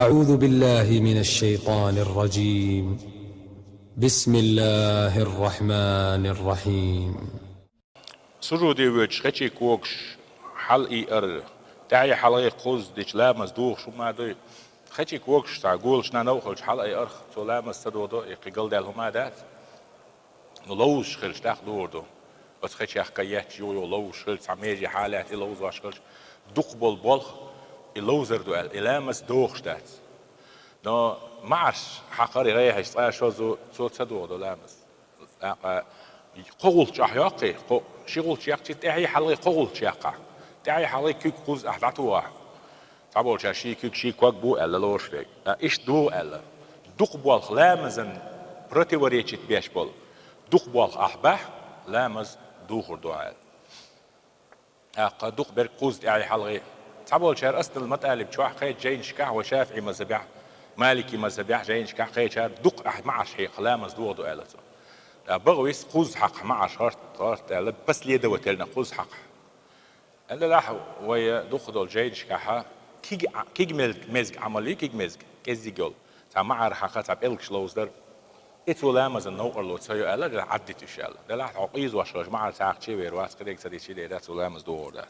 أعوذ بالله من الشيطان الرجيم. بسم الله الرحمن الرحيم. سرودي وجه خشي كوكش حلقي تعي حلقي قوز ديش لامس دوغ شو ما دي خشي كوكش تعقول شنا نوخلش حلقي أرخ تو لامس تدودو يقل دال هما دات نلوش خلش تاخ دوردو بس خشي حكايات يو لوش خلش عميجي حالات يلوز واش خلش دقبل بولخ يلوزر دوال يلامس دوغش دات نو معش حقاري ريحش صايا شو زو تدودو لامس قول شاحياقي شغل شياق تعي حلقي قول شياقة تعي حلقي كيك قوز أحداتوا تعبول شاشي كيك شي كوك بو ألا لورش فيك إيش دو ألا دق بوالخ لامزن برتي وريتشت بيش بول دق بوالخ أحبح لامز دوخر دوال دق بير قوز تعي حلقي تعبول شار أصل المتقالي بشواح خيت جاين شكاح وشافعي مزبيح مالكي مزبيح جاين شكاح خيت شار دق أحد معش حيق لامز دو دو ألتو بغويس قوز حق مع شرط بس ليه دوتلنا قوز حق أنا لاح ويا دخل الجيد شكاها كيج مزج عملي كيج مزج كزي جول تا مع حقا تا بيلك شلوز در ولا مازن نو أرلو تسيو ألا ده عدت إن شاء الله ده لاح عقيز وشرج مع تاعك شيء ويرواس كده يكسر شيء ده ولا مز دور ده